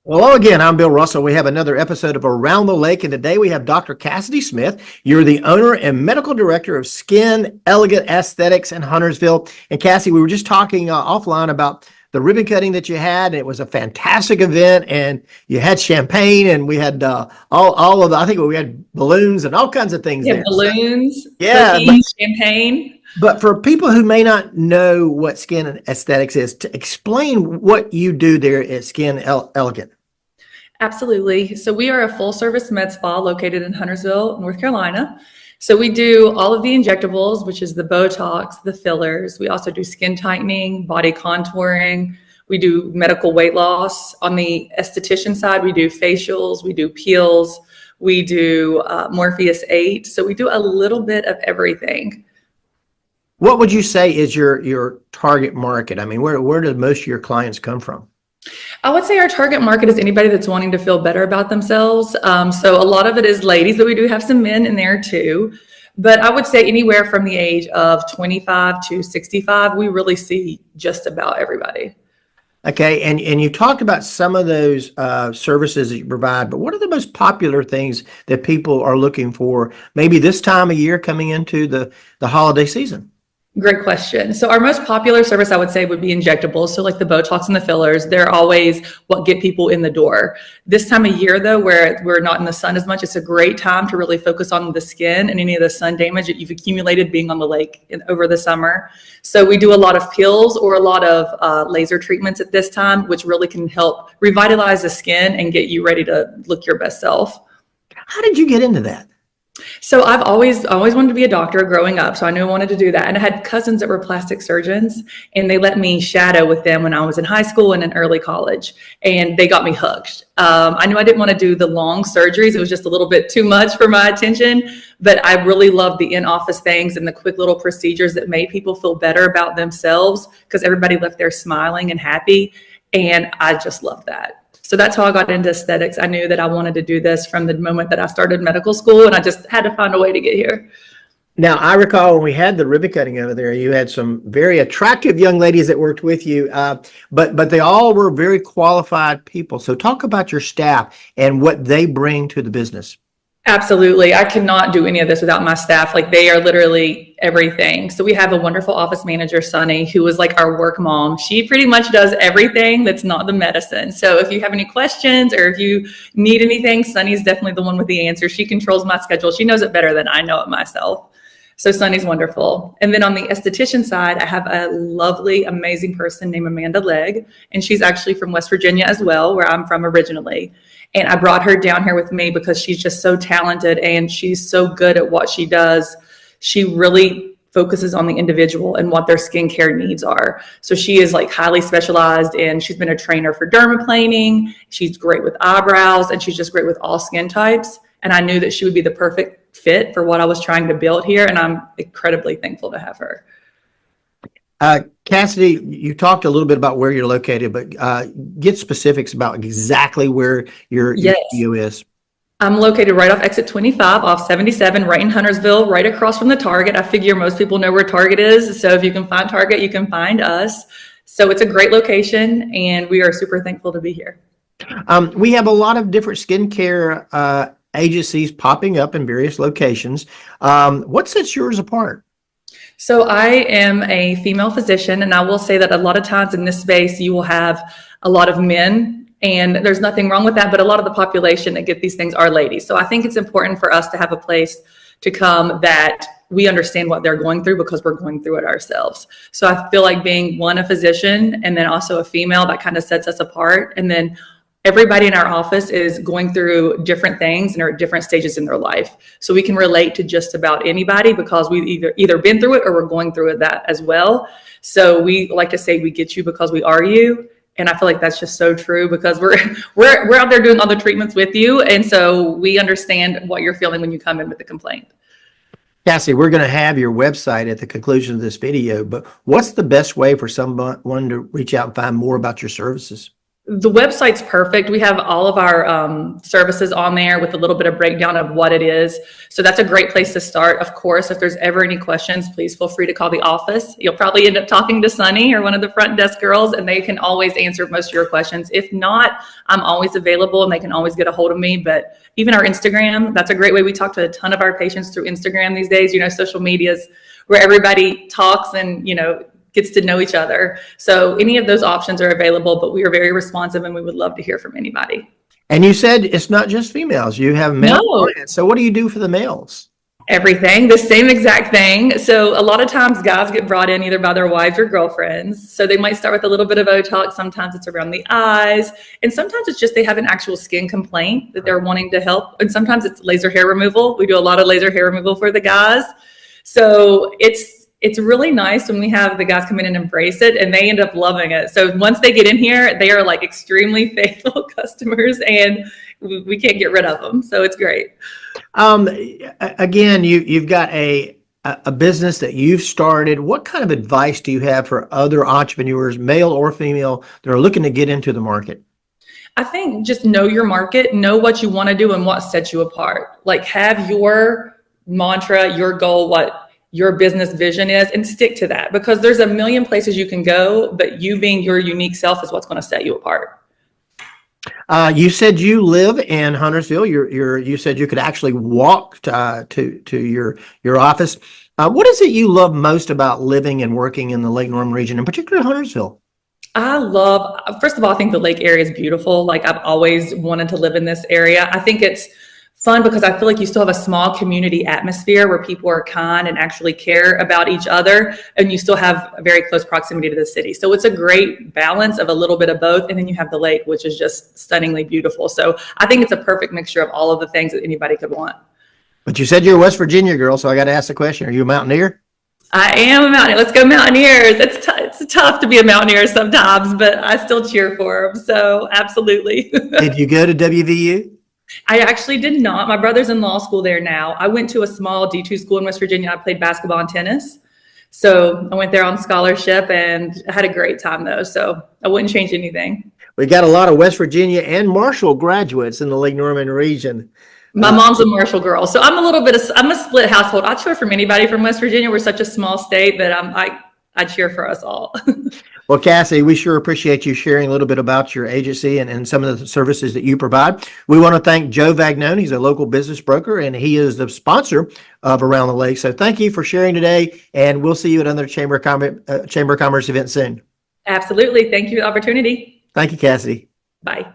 Hello again, I'm Bill Russell. We have another episode of Around the Lake, and today we have Dr. Cassidy Smith. You're the owner and medical director of Skyn Elegant Aesthetics in Huntersville. And Cassie, we were just talking offline about the ribbon cutting that you had. It was a fantastic event, and you had champagne, and we had all of the, I think we had balloons and all kinds of things Yeah, there. balloons, Yeah, cookies, champagne. but for people who may not know what Skyn Aesthetics is, to explain what you do there at Skyn Elegant. Absolutely. So we are a full service med spa located in Huntersville, North Carolina. So we do all of the injectables, which is the Botox, the fillers. We also do skin tightening, body contouring. We do medical weight loss. On the esthetician side, we do facials, we do peels, we do Morpheus 8. So we do a little bit of everything. What would you say is your target market? I mean, where do most of your clients come from? I would say our target market is anybody that's wanting to feel better about themselves. So a lot of it is ladies, but we do have some men in there too. But I would say anywhere from the age of 25 to 65, we really see just about everybody. Okay, and you talked about some of those services that you provide, but what are the most popular things that people are looking for, maybe this time of year coming into the holiday season? Great question. So our most popular service, I would say, would be injectables. So like the Botox and the fillers, they're always what get people in the door. This time of year, though, where we're not in the sun as much, it's a great time to really focus on the skin and any of the sun damage that you've accumulated being on the lake over the summer. So we do a lot of peels or a lot of laser treatments at this time, which really can help revitalize the skin and get you ready to look your best self. How did you get into that? So I've always wanted to be a doctor growing up. So I knew I wanted to do that. And I had cousins that were plastic surgeons, and they let me shadow with them when I was in high school and in early college, and they got me hooked. I knew I didn't want to do the long surgeries. It was just a little bit too much for my attention, but I really loved the in-office things and the quick little procedures that made people feel better about themselves because everybody left there smiling and happy. And I just loved that. So that's how I got into aesthetics. I knew that I wanted to do this from the moment that I started medical school, and I just had to find a way to get here. Now, I recall when we had the ribbon cutting over there, you had some very attractive young ladies that worked with you, but they all were very qualified people. So talk about your staff and what they bring to the business. Absolutely. I cannot do any of this without my staff. Like they are literally everything. So we have a wonderful office manager, Sunny, who is like our work mom. She pretty much does everything that's not the medicine. So if you have any questions or if you need anything, Sunny's definitely the one with the answer. She controls my schedule. She knows it better than I know it myself. So Sunny's wonderful. And then on the esthetician side, I have a lovely, amazing person named Amanda Legg, and she's actually from West Virginia as well, where I'm from originally. And I brought her down here with me because she's just so talented and she's so good at what she does. She really focuses on the individual and what their skincare needs are. So she is like highly specialized, and she's been a trainer for dermaplaning. She's great with eyebrows, and she's just great with all skin types. And I knew that she would be the perfect fit for what I was trying to build here. And I'm incredibly thankful to have her. Cassidy, you talked a little bit about where you're located, but get specifics about exactly where your studio is. I'm located right off exit 25 off 77, right in Huntersville, right across from the Target. I figure most people know where Target is. So if you can find Target, you can find us. So it's a great location, and we are super thankful to be here. We have a lot of different skincare agencies popping up in various locations. What sets yours apart? So I am a female physician, and I will say that a lot of times in this space, you will have a lot of men, and there's nothing wrong with that, but a lot of the population that get these things are ladies. So I think it's important for us to have a place to come that we understand what they're going through because we're going through it ourselves. So I feel like being a physician and then also a female, that kind of sets us apart. And then everybody in our office is going through different things and are at different stages in their life. So we can relate to just about anybody because we've either been through it or we're going through it that as well. So we like to say we get you because we are you. And I feel like that's just so true because we're out there doing all the treatments with you. And so we understand what you're feeling when you come in with the complaint. Cassie, we're going to have your website at the conclusion of this video, but what's the best way for someone to reach out and find more about your services? The website's perfect. We have all of our services on there with a little bit of breakdown of what it is. So that's a great place to start. Of course, if there's ever any questions, please feel free to call the office. You'll probably end up talking to Sunny or one of the front desk girls, and they can always answer most of your questions. If not, I'm always available and they can always get a hold of me. But even our Instagram, that's a great way. We talk to a ton of our patients through Instagram these days. Social media is where everybody talks and, gets to know each other. So any of those options are available, but we are very responsive and we would love to hear from anybody. And you said it's not just females. You have male clients. So what do you do for the males? Everything, the same exact thing. So a lot of times guys get brought in either by their wives or girlfriends. So they might start with a little bit of Botox. Sometimes it's around the eyes. And sometimes it's just they have an actual skin complaint that they're wanting to help. And sometimes it's laser hair removal. We do a lot of laser hair removal for the guys. So it's really nice when we have the guys come in and embrace it, and they end up loving it. So once they get in here, they are like extremely faithful customers, and we can't get rid of them. So it's great. Again, you've got a business that you've started. What kind of advice do you have for other entrepreneurs, male or female, that are looking to get into the market? I think just know your market, know what you want to do and what sets you apart. Like have your mantra, your goal, what your business vision is, and stick to that, because there's a million places you can go, but you being your unique self is what's going to set you apart. You said you live in Huntersville. You said you could actually walk to your office. What is it you love most about living and working in the Lake Norman region, in particular Huntersville? First of all, I think the lake area is beautiful. Like I've always wanted to live in this area. I think it's fun because I feel like you still have a small community atmosphere where people are kind and actually care about each other, and you still have a very close proximity to the city. So it's a great balance of a little bit of both. And then you have the lake, which is just stunningly beautiful. So I think it's a perfect mixture of all of the things that anybody could want. But you said you're a West Virginia girl, so I got to ask the question. Are you a Mountaineer? I am a Mountaineer. Let's go Mountaineers. It's tough to be a Mountaineer sometimes, but I still cheer for them. So absolutely. Did you go to WVU? I actually did not. My brother's in law school there now. I went to a small D2 school in West Virginia. I played basketball and tennis. So I went there on scholarship and I had a great time though. So I wouldn't change anything. We got a lot of West Virginia and Marshall graduates in the Lake Norman region. My mom's a Marshall girl. So I'm I'm a split household. I cheer from anybody from West Virginia. We're such a small state that I cheer for us all. Well, Cassie, we sure appreciate you sharing a little bit about your agency and some of the services that you provide. We want to thank Joe Vagnone. He's a local business broker, and he is the sponsor of Around the Lake. So thank you for sharing today, and we'll see you at another Chamber of Commerce event soon. Absolutely. Thank you for the opportunity. Thank you, Cassidy. Bye.